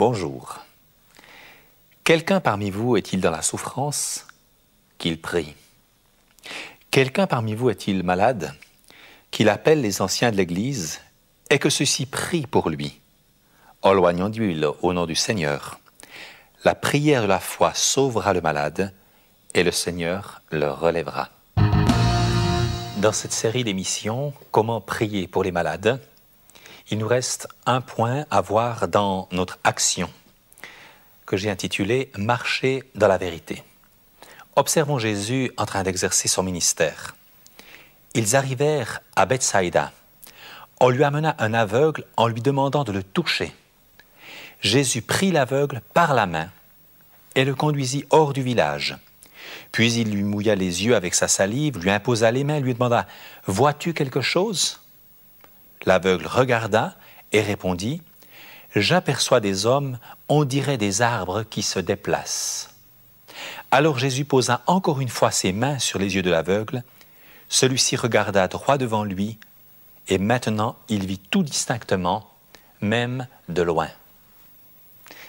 Bonjour. Quelqu'un parmi vous est-il dans la souffrance? Qu'il prie. Quelqu'un parmi vous est-il malade? Qu'il appelle les anciens de l'Église et que ceux-ci prient pour lui, en loignant d'huile au nom du Seigneur. La prière de la foi sauvera le malade et le Seigneur le relèvera. Dans cette série d'émissions, Comment prier pour les malades, il nous reste un point à voir dans notre action, que j'ai intitulé « Marcher dans la vérité ». Observons Jésus en train d'exercer son ministère. Ils arrivèrent à Bethsaïda. On lui amena un aveugle en lui demandant de le toucher. Jésus prit l'aveugle par la main et le conduisit hors du village. Puis il lui mouilla les yeux avec sa salive, lui imposa les mains, lui demanda « Vois-tu quelque chose ?» L'aveugle regarda et répondit « J'aperçois des hommes, on dirait des arbres qui se déplacent. » Alors Jésus posa encore une fois ses mains sur les yeux de l'aveugle. Celui-ci regarda droit devant lui et maintenant il vit tout distinctement, même de loin.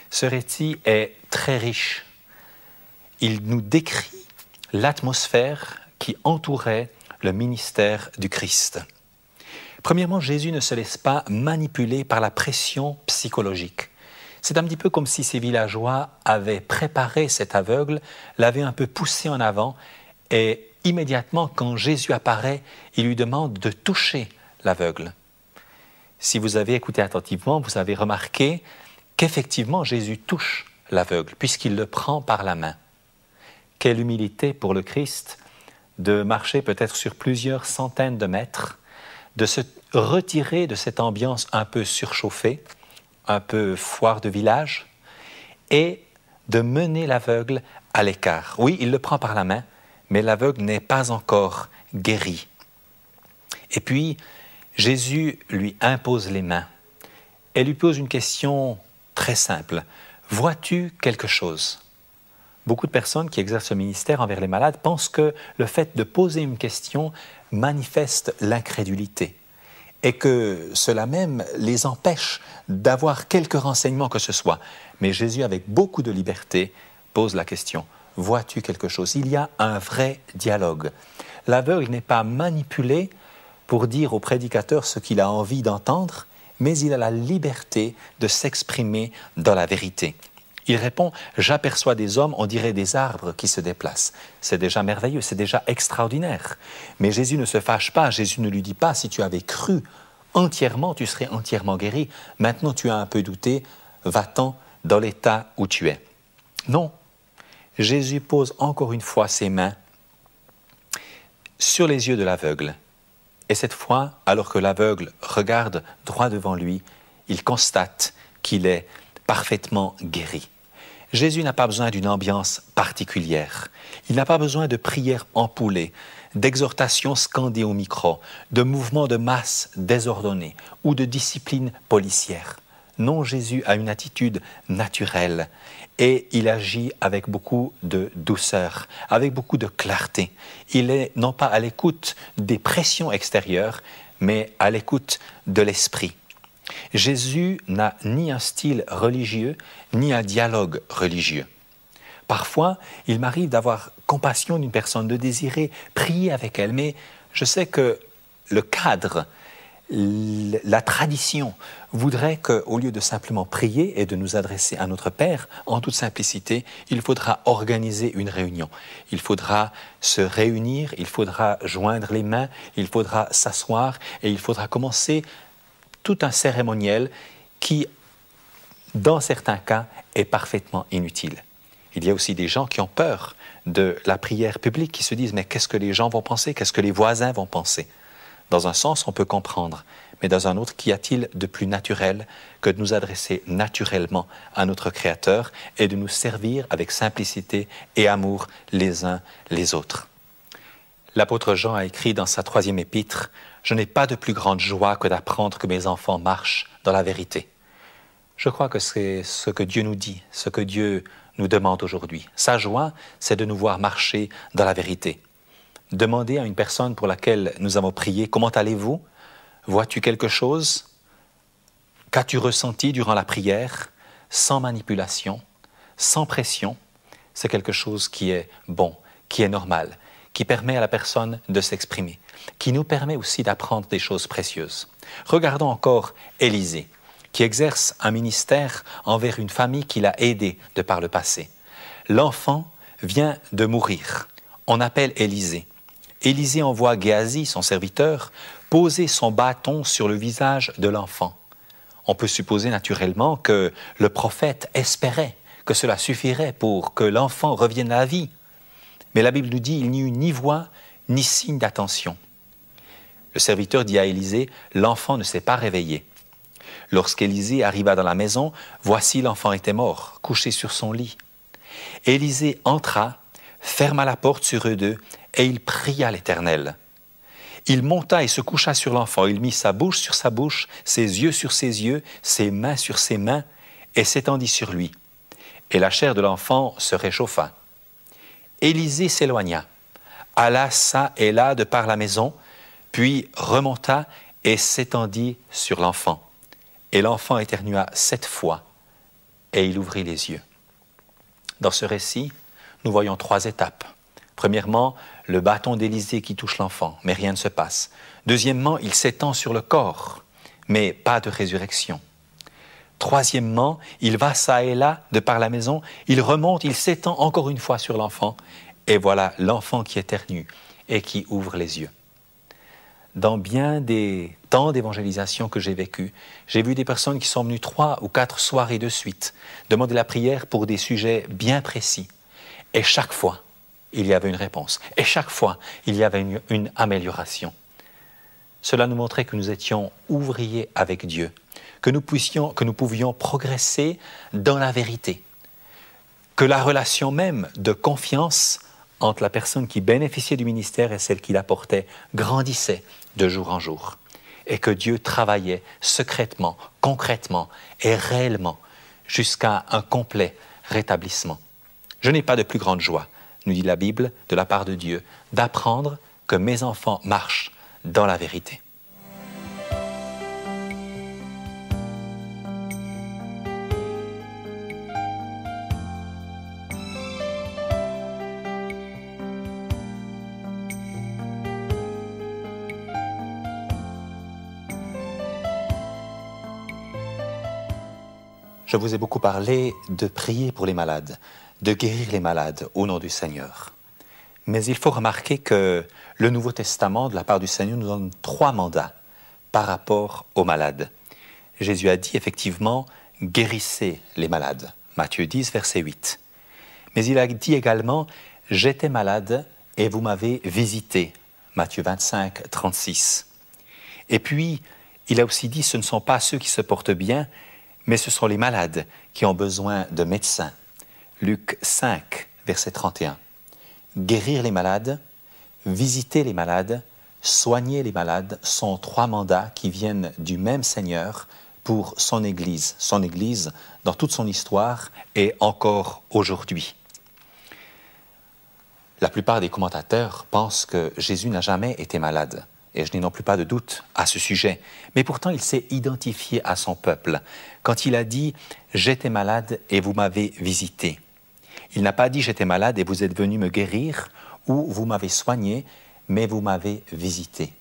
Ce récit est très riche. Il nous décrit l'atmosphère qui entourait le ministère du Christ. Premièrement, Jésus ne se laisse pas manipuler par la pression psychologique. C'est un petit peu comme si ces villageois avaient préparé cet aveugle, l'avaient un peu poussé en avant et immédiatement, quand Jésus apparaît, il lui demande de toucher l'aveugle. Si vous avez écouté attentivement, vous avez remarqué qu'effectivement, Jésus touche l'aveugle puisqu'il le prend par la main. Quelle humilité pour le Christ de marcher peut-être sur plusieurs centaines de mètres, de se retirer de cette ambiance un peu surchauffée, un peu foire de village, et de mener l'aveugle à l'écart. Oui, il le prend par la main, mais l'aveugle n'est pas encore guéri. Et puis, Jésus lui impose les mains et lui pose une question très simple. « Vois-tu quelque chose ?» Beaucoup de personnes qui exercent ce ministère envers les malades pensent que le fait de poser une question manifeste l'incrédulité et que cela même les empêche d'avoir quelques renseignements que ce soit. Mais Jésus, avec beaucoup de liberté, pose la question « Vois-tu quelque chose ?» Il y a un vrai dialogue. L'aveugle n'est pas manipulé pour dire au prédicateur ce qu'il a envie d'entendre, mais il a la liberté de s'exprimer dans la vérité. Il répond « J'aperçois des hommes, on dirait des arbres qui se déplacent. » C'est déjà merveilleux, c'est déjà extraordinaire. Mais Jésus ne se fâche pas, Jésus ne lui dit pas « Si tu avais cru entièrement, tu serais entièrement guéri. Maintenant tu as un peu douté, va-t'en dans l'état où tu es. » Non, Jésus pose encore une fois ses mains sur les yeux de l'aveugle. Et cette fois, alors que l'aveugle regarde droit devant lui, il constate qu'il est parfaitement guéri. Jésus n'a pas besoin d'une ambiance particulière. Il n'a pas besoin de prières ampoulées, d'exhortations scandées au micro, de mouvements de masse désordonnés ou de discipline policière. Non, Jésus a une attitude naturelle et il agit avec beaucoup de douceur, avec beaucoup de clarté. Il est non pas à l'écoute des pressions extérieures, mais à l'écoute de l'esprit. Jésus n'a ni un style religieux, ni un dialogue religieux. Parfois, il m'arrive d'avoir compassion d'une personne, de désirer prier avec elle, mais je sais que le cadre, la tradition voudrait qu'au lieu de simplement prier et de nous adresser à notre Père en toute simplicité, il faudra organiser une réunion. Il faudra se réunir, il faudra joindre les mains, il faudra s'asseoir et il faudra commencer tout un cérémoniel qui, dans certains cas, est parfaitement inutile. Il y a aussi des gens qui ont peur de la prière publique, qui se disent « mais qu'est-ce que les gens vont penser? Qu'est-ce que les voisins vont penser ?» Dans un sens, on peut comprendre, mais dans un autre, qu'y a-t-il de plus naturel que de nous adresser naturellement à notre Créateur et de nous servir avec simplicité et amour les uns les autres? L'apôtre Jean a écrit dans sa 3e épître « Je n'ai pas de plus grande joie que d'apprendre que mes enfants marchent dans la vérité. » Je crois que c'est ce que Dieu nous dit, ce que Dieu nous demande aujourd'hui. Sa joie, c'est de nous voir marcher dans la vérité. Demandez à une personne pour laquelle nous avons prié « Comment allez-vous? Vois-tu quelque chose? Qu'as-tu ressenti durant la prière? sans manipulation, sans pression, c'est quelque chose qui est bon, qui est normal, qui permet à la personne de s'exprimer, qui nous permet aussi d'apprendre des choses précieuses. Regardons encore Élisée, qui exerce un ministère envers une famille qu'il a aidée de par le passé. L'enfant vient de mourir. On appelle Élisée. Élisée envoie Géasi, son serviteur, poser son bâton sur le visage de l'enfant. On peut supposer naturellement que le prophète espérait que cela suffirait pour que l'enfant revienne à la vie. Mais la Bible nous dit qu'il n'y eut ni voix, ni signe d'attention. Le serviteur dit à Élisée, l'enfant ne s'est pas réveillé. Lorsqu'Élisée arriva dans la maison, voici l'enfant était mort, couché sur son lit. Élisée entra, ferma la porte sur eux deux, et il pria l'Éternel. Il monta et se coucha sur l'enfant. Il mit sa bouche sur sa bouche, ses yeux sur ses yeux, ses mains sur ses mains, et s'étendit sur lui. Et la chair de l'enfant se réchauffa. Élisée s'éloigna, alla çà et là de par la maison, puis remonta et s'étendit sur l'enfant. Et l'enfant éternua 7 fois, et il ouvrit les yeux. Dans ce récit, nous voyons 3 étapes. Premièrement, le bâton d'Élisée qui touche l'enfant, mais rien ne se passe. Deuxièmement, il s'étend sur le corps, mais pas de résurrection. Troisièmement, il va çà et là de par la maison, il remonte, il s'étend encore une fois sur l'enfant, et voilà l'enfant qui éternue et qui ouvre les yeux. Dans bien des temps d'évangélisation que j'ai vécu, j'ai vu des personnes qui sont venues 3 ou 4 soirées de suite demander la prière pour des sujets bien précis. Et chaque fois, il y avait une réponse. Et chaque fois, il y avait une amélioration. Cela nous montrait que nous étions ouvriers avec Dieu, que nous pouvions progresser dans la vérité, que la relation même de confiance entre la personne qui bénéficiait du ministère et celle qui l'apportait grandissait de jour en jour, et que Dieu travaillait secrètement, concrètement et réellement jusqu'à un complet rétablissement. Je n'ai pas de plus grande joie, nous dit la Bible, de la part de Dieu, d'apprendre que mes enfants marchent dans la vérité. Je vous ai beaucoup parlé de prier pour les malades, de guérir les malades au nom du Seigneur. Mais il faut remarquer que le Nouveau Testament, de la part du Seigneur, nous donne 3 mandats par rapport aux malades. Jésus a dit effectivement « guérissez les malades », Matthieu 10, verset 8. Mais il a dit également « j'étais malade et vous m'avez visité », Matthieu 25, 36. Et puis, il a aussi dit « ce ne sont pas ceux qui se portent bien, mais ce sont les malades qui ont besoin de médecins ». Luc 5, verset 31. Guérir les malades, visiter les malades, soigner les malades sont 3 mandats qui viennent du même Seigneur pour son Église dans toute son histoire et encore aujourd'hui. La plupart des commentateurs pensent que Jésus n'a jamais été malade. Et je n'ai non plus pas de doute à ce sujet. Mais pourtant, il s'est identifié à son peuple. Quand il a dit « j'étais malade et vous m'avez visité », il n'a pas dit « j'étais malade et vous êtes venu me guérir » ou « vous m'avez soigné, mais vous m'avez visité ».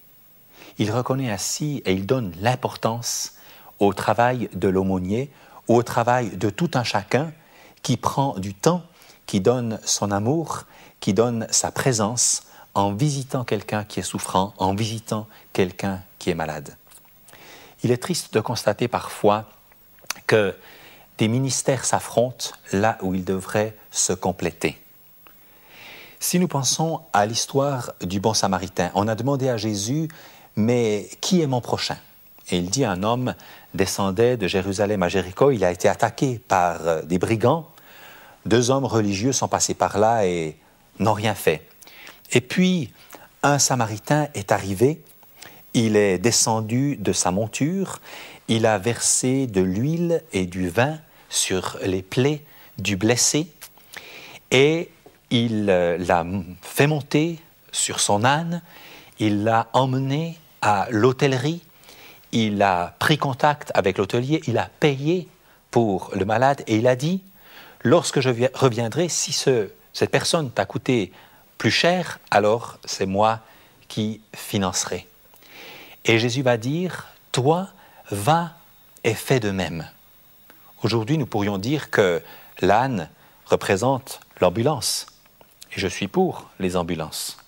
Il reconnaît ainsi et il donne l'importance au travail de l'aumônier ou au travail de tout un chacun qui prend du temps, qui donne son amour, qui donne sa présence en visitant quelqu'un qui est souffrant, en visitant quelqu'un qui est malade. Il est triste de constater parfois que des ministères s'affrontent là où ils devraient se compléter. Si nous pensons à l'histoire du bon Samaritain, on a demandé à Jésus « mais qui est mon prochain ?» Et il dit un homme descendait de Jérusalem à Jéricho, il a été attaqué par des brigands. 2 hommes religieux sont passés par là et n'ont rien fait. Et puis, un Samaritain est arrivé, il est descendu de sa monture, il a versé de l'huile et du vin sur les plaies du blessé et il l'a fait monter sur son âne, il l'a emmené à l'hôtellerie, il a pris contact avec l'hôtelier, il a payé pour le malade et il a dit, lorsque je reviendrai, si cette personne t'a coûté plus cher, alors c'est moi qui financerai. Et Jésus va dire, toi, va et fais de même. Aujourd'hui, nous pourrions dire que l'âne représente l'ambulance. Et je suis pour les ambulances.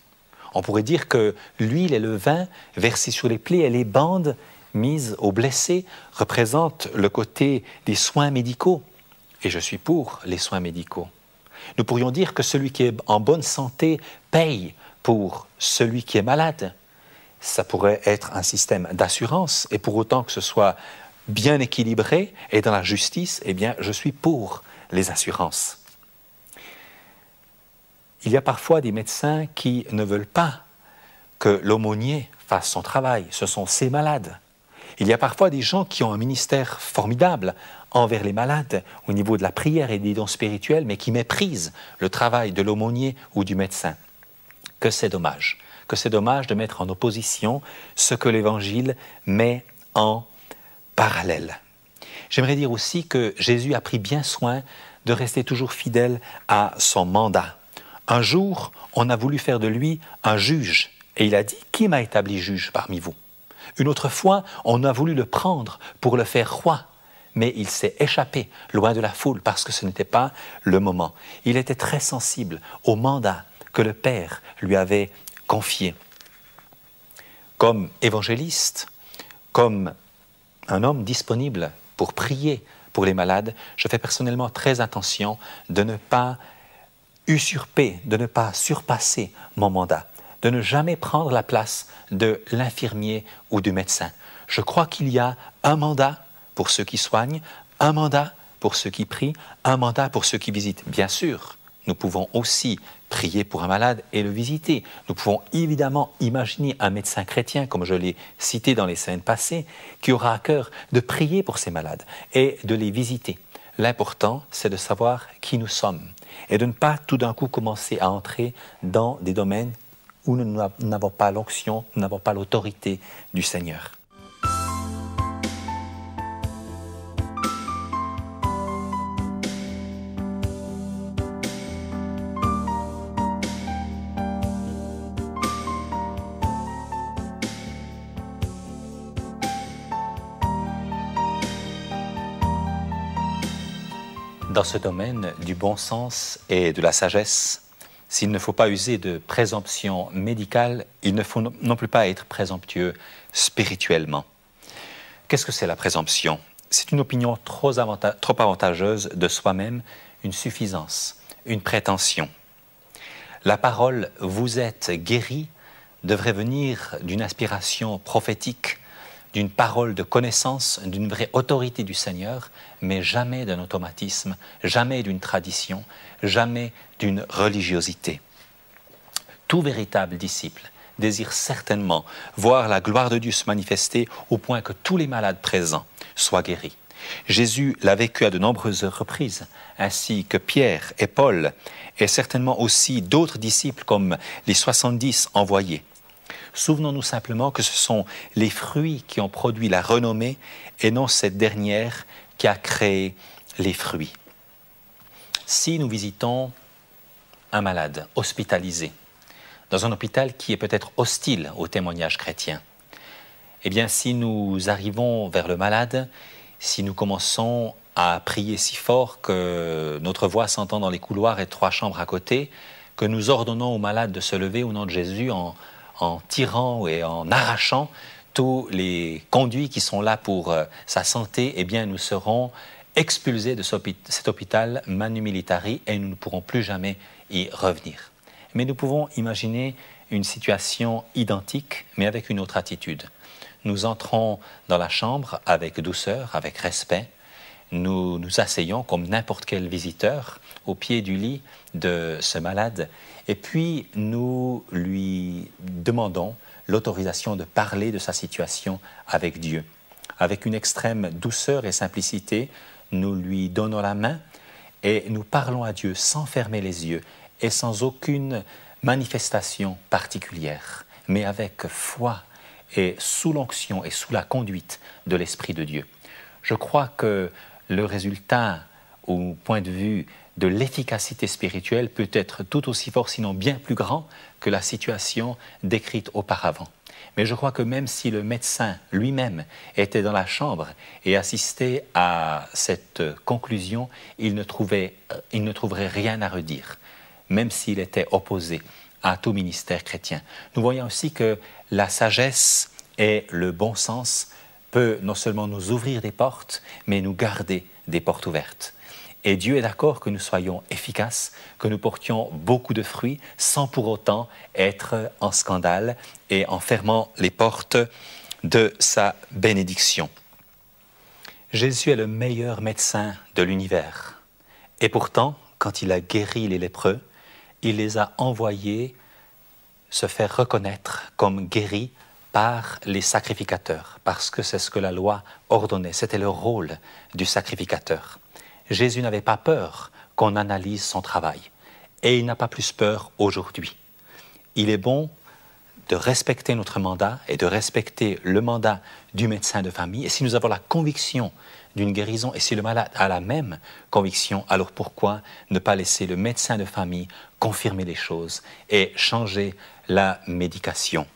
On pourrait dire que l'huile et le vin versés sur les plaies et les bandes mises aux blessés représentent le côté des soins médicaux. Et je suis pour les soins médicaux. Nous pourrions dire que celui qui est en bonne santé paye pour celui qui est malade. Ça pourrait être un système d'assurance, et pour autant que ce soit bien équilibré et dans la justice, eh bien, je suis pour les assurances. Il y a parfois des médecins qui ne veulent pas que l'aumônier fasse son travail. Ce sont ces malades. Il y a parfois des gens qui ont un ministère formidable envers les malades au niveau de la prière et des dons spirituels, mais qui méprisent le travail de l'aumônier ou du médecin. Que c'est dommage. Que c'est dommage de mettre en opposition ce que l'Évangile met en parallèle. J'aimerais dire aussi que Jésus a pris bien soin de rester toujours fidèle à son mandat. Un jour, on a voulu faire de lui un juge, et il a dit « Qui m'a établi juge parmi vous ?» Une autre fois, on a voulu le prendre pour le faire roi, mais il s'est échappé loin de la foule parce que ce n'était pas le moment. Il était très sensible au mandat que le Père lui avait confié. Comme évangéliste, comme un homme disponible pour prier pour les malades, je fais personnellement très attention de ne pas usurper, de ne pas surpasser mon mandat, de ne jamais prendre la place de l'infirmier ou du médecin. Je crois qu'il y a un mandat pour ceux qui soignent, un mandat pour ceux qui prient, un mandat pour ceux qui visitent. Bien sûr, nous pouvons aussi prier pour un malade et le visiter. Nous pouvons évidemment imaginer un médecin chrétien, comme je l'ai cité dans les scènes passées, qui aura à cœur de prier pour ces malades et de les visiter. L'important, c'est de savoir qui nous sommes et de ne pas tout d'un coup commencer à entrer dans des domaines où nous n'avons pas l'onction, nous n'avons pas l'autorité du Seigneur. Dans ce domaine du bon sens et de la sagesse, s'il ne faut pas user de présomption médicale, il ne faut non plus pas être présomptueux spirituellement. Qu'est-ce que c'est la présomption? C'est une opinion trop avantageuse de soi-même, une suffisance, une prétention. La parole « vous êtes guéri » devrait venir d'une inspiration prophétique, d'une parole de connaissance, d'une vraie autorité du Seigneur, mais jamais d'un automatisme, jamais d'une tradition, jamais d'une religiosité. Tout véritable disciple désire certainement voir la gloire de Dieu se manifester au point que tous les malades présents soient guéris. Jésus l'a vécu à de nombreuses reprises, ainsi que Pierre et Paul, et certainement aussi d'autres disciples comme les 70 envoyés. Souvenons-nous simplement que ce sont les fruits qui ont produit la renommée et non cette dernière qui a créé les fruits. Si nous visitons un malade hospitalisé dans un hôpital qui est peut-être hostile au témoignage chrétien, eh bien si nous arrivons vers le malade, si nous commençons à prier si fort que notre voix s'entend dans les couloirs et 3 chambres à côté, que nous ordonnons au malade de se lever au nom de Jésus en tirant et en arrachant tous les conduits qui sont là pour sa santé, eh bien nous serons expulsés de cet hôpital manu militari et nous ne pourrons plus jamais y revenir. Mais nous pouvons imaginer une situation identique, mais avec une autre attitude. Nous entrons dans la chambre avec douceur, avec respect. Nous nous asseyons comme n'importe quel visiteur au pied du lit de ce malade et puis nous lui demandons l'autorisation de parler de sa situation avec Dieu. Avec une extrême douceur et simplicité, nous lui donnons la main et nous parlons à Dieu sans fermer les yeux et sans aucune manifestation particulière, mais avec foi et sous l'onction et sous la conduite de l'Esprit de Dieu. Je crois que le résultat au point de vue de l'efficacité spirituelle peut être tout aussi fort, sinon bien plus grand, que la situation décrite auparavant. Mais je crois que même si le médecin lui-même était dans la chambre et assistait à cette conclusion, il ne trouverait rien à redire, même s'il était opposé à tout ministère chrétien. Nous voyons aussi que la sagesse et le bon sens peut non seulement nous ouvrir des portes, mais nous garder des portes ouvertes. Et Dieu est d'accord que nous soyons efficaces, que nous portions beaucoup de fruits, sans pour autant être en scandale et en fermant les portes de sa bénédiction. Jésus est le meilleur médecin de l'univers. Et pourtant, quand il a guéri les lépreux, il les a envoyés se faire reconnaître comme guéris par les sacrificateurs, parce que c'est ce que la loi ordonnait, c'était le rôle du sacrificateur. Jésus n'avait pas peur qu'on analyse son travail, et il n'a pas plus peur aujourd'hui. Il est bon de respecter notre mandat et de respecter le mandat du médecin de famille, et si nous avons la conviction d'une guérison, et si le malade a la même conviction, alors pourquoi ne pas laisser le médecin de famille confirmer les choses et changer la médication?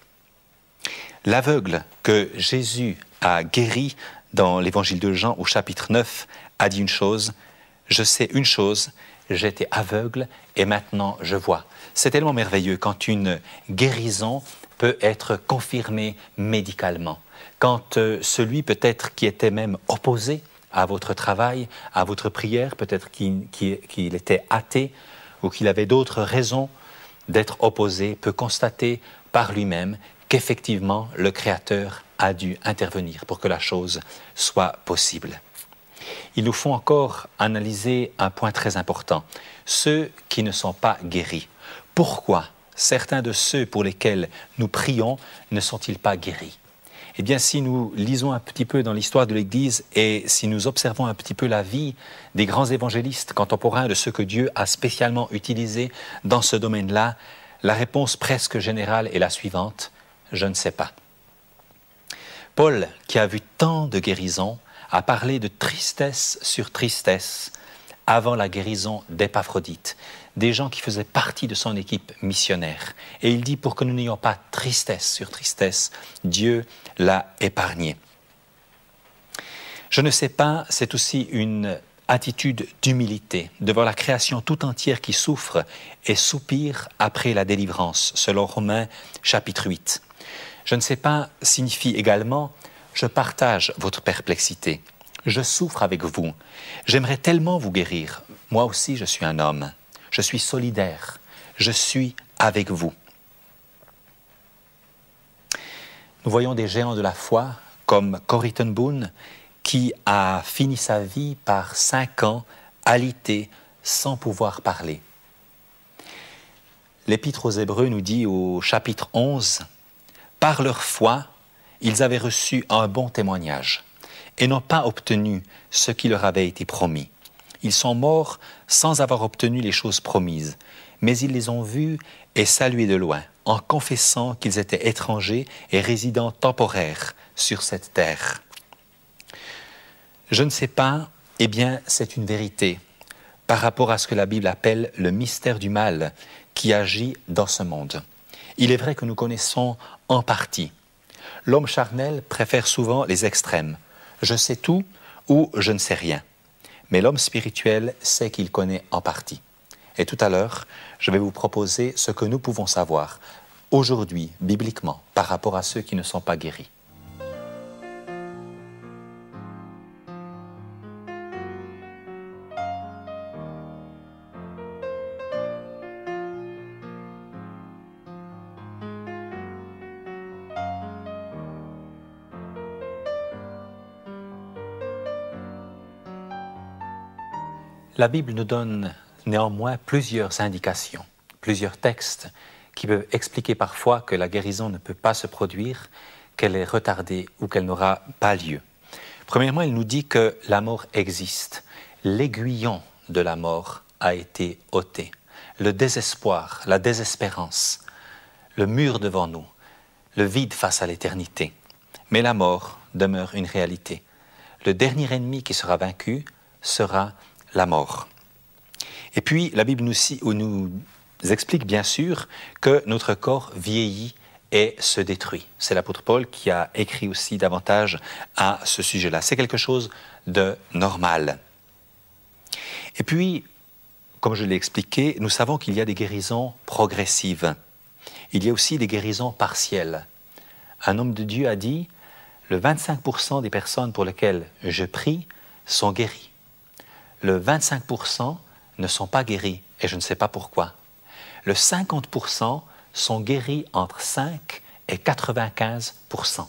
L'aveugle que Jésus a guéri dans l'évangile de Jean au chapitre 9 a dit une chose: « Je sais une chose, j'étais aveugle et maintenant je vois. » C'est tellement merveilleux quand une guérison peut être confirmée médicalement. Quand celui peut-être qui était même opposé à votre travail, à votre prière, peut-être qu'il était athée ou qu'il avait d'autres raisons d'être opposé, peut constater par lui-même qu'effectivement le Créateur a dû intervenir pour que la chose soit possible. Il nous faut encore analyser un point très important, ceux qui ne sont pas guéris. Pourquoi certains de ceux pour lesquels nous prions ne sont-ils pas guéris? Eh bien, si nous lisons un petit peu dans l'histoire de l'Église et si nous observons un petit peu la vie des grands évangélistes contemporains, de ceux que Dieu a spécialement utilisés dans ce domaine-là, la réponse presque générale est la suivante: je ne sais pas. Paul, qui a vu tant de guérisons, a parlé de tristesse sur tristesse avant la guérison d'Épaphrodite, des gens qui faisaient partie de son équipe missionnaire. Et il dit, pour que nous n'ayons pas tristesse sur tristesse, Dieu l'a épargné. Je ne sais pas, c'est aussi une attitude d'humilité devant la création tout entière qui souffre et soupire après la délivrance, selon Romains chapitre 8. Je ne sais pas signifie également « je partage votre perplexité, je souffre avec vous, j'aimerais tellement vous guérir, moi aussi je suis un homme, je suis solidaire, je suis avec vous ». Nous voyons des géants de la foi comme Corrie ten Boom qui a fini sa vie par 5 ans alité sans pouvoir parler. L'Épître aux Hébreux nous dit au chapitre 11 « Par leur foi, ils avaient reçu un bon témoignage et n'ont pas obtenu ce qui leur avait été promis. Ils sont morts sans avoir obtenu les choses promises, mais ils les ont vus et salués de loin, en confessant qu'ils étaient étrangers et résidents temporaires sur cette terre. » Je ne sais pas, eh bien, c'est une vérité par rapport à ce que la Bible appelle le mystère du mal qui agit dans ce monde. Il est vrai que nous connaissons en partie. L'homme charnel préfère souvent les extrêmes. Je sais tout ou je ne sais rien. Mais l'homme spirituel sait qu'il connaît en partie. Et tout à l'heure, je vais vous proposer ce que nous pouvons savoir aujourd'hui, bibliquement, par rapport à ceux qui ne sont pas guéris. La Bible nous donne néanmoins plusieurs indications, plusieurs textes qui peuvent expliquer parfois que la guérison ne peut pas se produire, qu'elle est retardée ou qu'elle n'aura pas lieu. Premièrement, il nous dit que la mort existe. L'aiguillon de la mort a été ôté. Le désespoir, la désespérance, le mur devant nous, le vide face à l'éternité. Mais la mort demeure une réalité. Le dernier ennemi qui sera vaincu, sera la mort. Et puis, la Bible nous explique bien sûr que notre corps vieillit et se détruit. C'est l'apôtre Paul qui a écrit aussi davantage à ce sujet-là. C'est quelque chose de normal. Et puis, comme je l'ai expliqué, nous savons qu'il y a des guérisons progressives. Il y a aussi des guérisons partielles. Un homme de Dieu a dit, le 25% des personnes pour lesquelles je prie sont guéries. Le 25% ne sont pas guéris, et je ne sais pas pourquoi. Le 50% sont guéris entre 5 et 95%.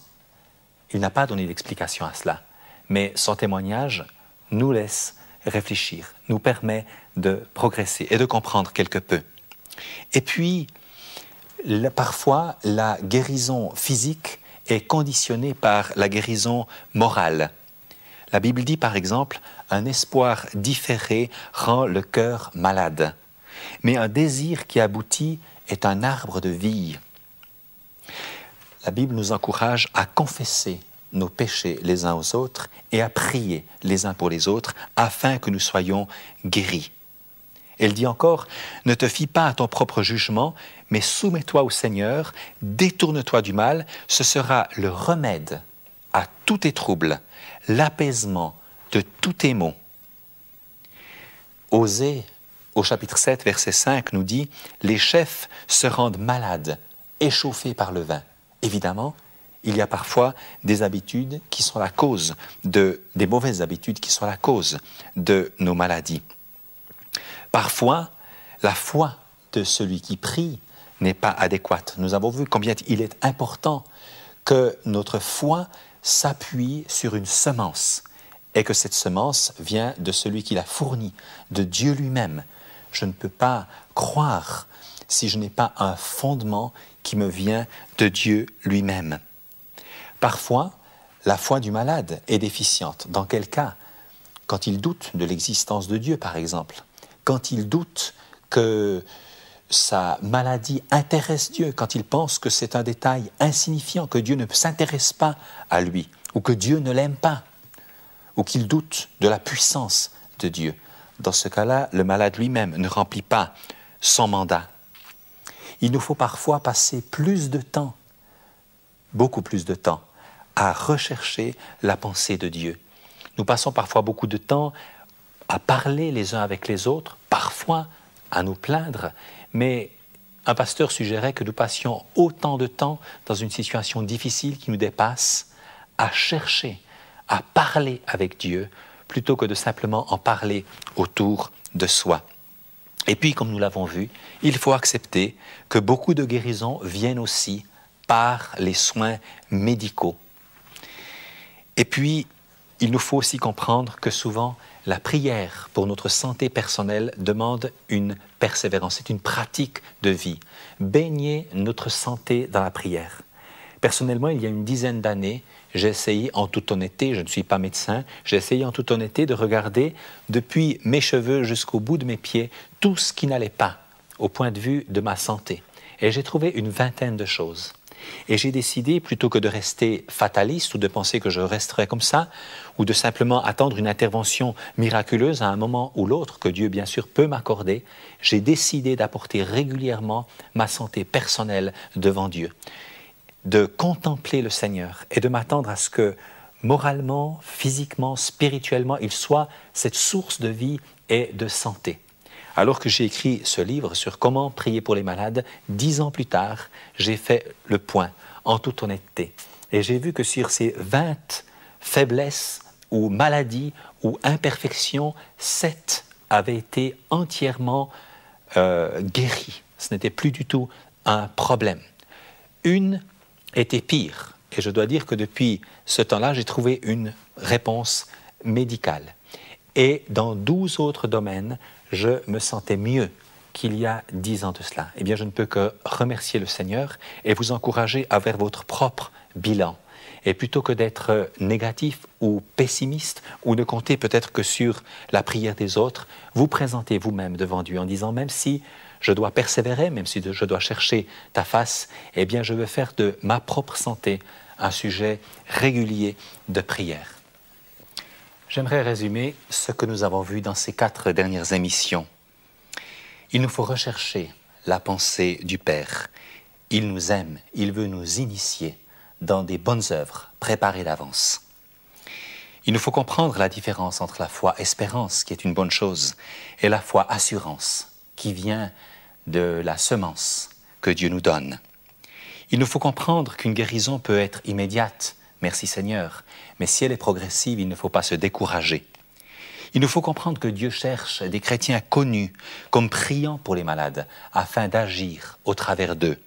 Il n'a pas donné d'explication à cela, mais son témoignage nous laisse réfléchir, nous permet de progresser et de comprendre quelque peu. Et puis, parfois, la guérison physique est conditionnée par la guérison morale. La Bible dit par exemple, un espoir différé rend le cœur malade, mais un désir qui aboutit est un arbre de vie. La Bible nous encourage à confesser nos péchés les uns aux autres et à prier les uns pour les autres afin que nous soyons guéris. Elle dit encore, ne te fie pas à ton propre jugement, mais soumets-toi au Seigneur, détourne-toi du mal, ce sera le remède à tous tes troubles, l'apaisement de tous tes maux. Osée, au chapitre 7, verset 5, nous dit « Les chefs se rendent malades, échauffés par le vin. » Évidemment, il y a parfois des habitudes qui sont la cause des mauvaises habitudes qui sont la cause de nos maladies. Parfois, la foi de celui qui prie n'est pas adéquate. Nous avons vu combien il est important que notre foi s'appuie sur une semence et que cette semence vient de celui qui l'a fournie, de Dieu lui-même. Je ne peux pas croire si je n'ai pas un fondement qui me vient de Dieu lui-même. Parfois, la foi du malade est déficiente. Dans quel cas? Quand il doute de l'existence de Dieu, par exemple. Quand il doute que sa maladie intéresse Dieu, quand il pense que c'est un détail insignifiant, que Dieu ne s'intéresse pas à lui, ou que Dieu ne l'aime pas, ou qu'il doute de la puissance de Dieu. Dans ce cas-là, le malade lui-même ne remplit pas son mandat. Il nous faut parfois passer plus de temps, beaucoup plus de temps, à rechercher la pensée de Dieu. Nous passons parfois beaucoup de temps à parler les uns avec les autres, parfois à nous plaindre, mais un pasteur suggérait que nous passions autant de temps dans une situation difficile qui nous dépasse à chercher, à parler avec Dieu, plutôt que de simplement en parler autour de soi. Et puis, comme nous l'avons vu, il faut accepter que beaucoup de guérisons viennent aussi par les soins médicaux. Et puis, il nous faut aussi comprendre que souvent, la prière pour notre santé personnelle demande une persévérance, c'est une pratique de vie. Baigner notre santé dans la prière. Personnellement, il y a une dizaine d'années, j'ai essayé en toute honnêteté, je ne suis pas médecin, j'ai essayé en toute honnêteté de regarder depuis mes cheveux jusqu'au bout de mes pieds tout ce qui n'allait pas au point de vue de ma santé. Et j'ai trouvé une vingtaine de choses. Et j'ai décidé, plutôt que de rester fataliste ou de penser que je resterais comme ça, ou de simplement attendre une intervention miraculeuse à un moment ou l'autre, que Dieu bien sûr peut m'accorder, j'ai décidé d'apporter régulièrement ma santé personnelle devant Dieu, de contempler le Seigneur et de m'attendre à ce que moralement, physiquement, spirituellement, il soit cette source de vie et de santé. Alors que j'ai écrit ce livre sur comment prier pour les malades, 10 ans plus tard, j'ai fait le point en toute honnêteté. Et j'ai vu que sur ces 20 faiblesses ou maladies ou imperfections, 7 avaient été entièrement guéries. Ce n'était plus du tout un problème. Une était pire. Et je dois dire que depuis ce temps-là, j'ai trouvé une réponse médicale. Et dans 12 autres domaines, je me sentais mieux qu'il y a 10 ans de cela. Eh bien, je ne peux que remercier le Seigneur et vous encourager à faire votre propre bilan. Et plutôt que d'être négatif ou pessimiste ou ne compter peut-être que sur la prière des autres, vous présentez vous-même devant Dieu en disant, même si je dois persévérer, même si je dois chercher ta face, eh bien, je veux faire de ma propre santé un sujet régulier de prière. J'aimerais résumer ce que nous avons vu dans ces 4 dernières émissions. Il nous faut rechercher la pensée du Père. Il nous aime, il veut nous initier dans des bonnes œuvres préparées d'avance. Il nous faut comprendre la différence entre la foi espérance, qui est une bonne chose, et la foi assurance, qui vient de la semence que Dieu nous donne. Il nous faut comprendre qu'une guérison peut être immédiate, merci Seigneur, mais si elle est progressive, il ne faut pas se décourager. Il nous faut comprendre que Dieu cherche des chrétiens connus comme priant pour les malades, afin d'agir au travers d'eux.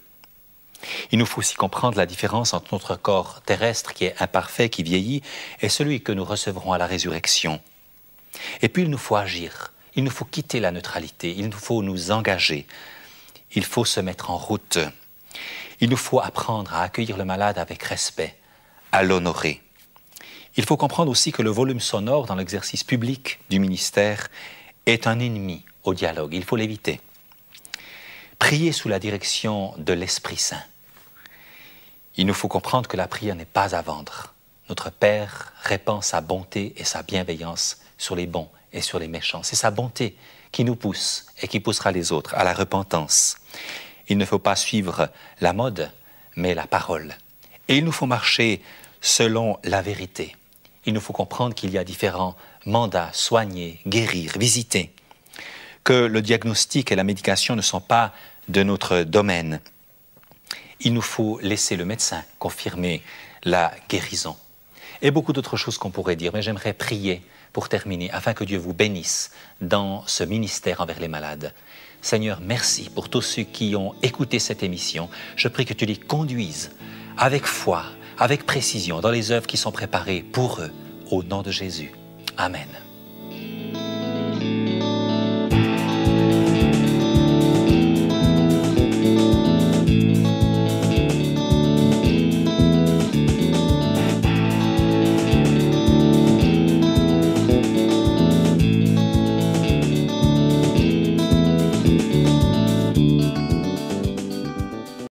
Il nous faut aussi comprendre la différence entre notre corps terrestre qui est imparfait, qui vieillit, et celui que nous recevrons à la résurrection. Et puis il nous faut agir, il nous faut quitter la neutralité, il nous faut nous engager, il faut se mettre en route. Il nous faut apprendre à accueillir le malade avec respect, à l'honorer. Il faut comprendre aussi que le volume sonore dans l'exercice public du ministère est un ennemi au dialogue, il faut l'éviter. Prier sous la direction de l'Esprit Saint. Il nous faut comprendre que la prière n'est pas à vendre. Notre Père répand sa bonté et sa bienveillance sur les bons et sur les méchants. C'est sa bonté qui nous pousse et qui poussera les autres à la repentance. Il ne faut pas suivre la mode, mais la parole. Et il nous faut marcher selon la vérité. Il nous faut comprendre qu'il y a différents mandats, soigner, guérir, visiter. Que le diagnostic et la médication ne sont pas de notre domaine. Il nous faut laisser le médecin confirmer la guérison. Et beaucoup d'autres choses qu'on pourrait dire, mais j'aimerais prier pour terminer, afin que Dieu vous bénisse dans ce ministère envers les malades. Seigneur, merci pour tous ceux qui ont écouté cette émission. Je prie que tu les conduises avec foi, avec précision, dans les œuvres qui sont préparées pour eux, au nom de Jésus. Amen.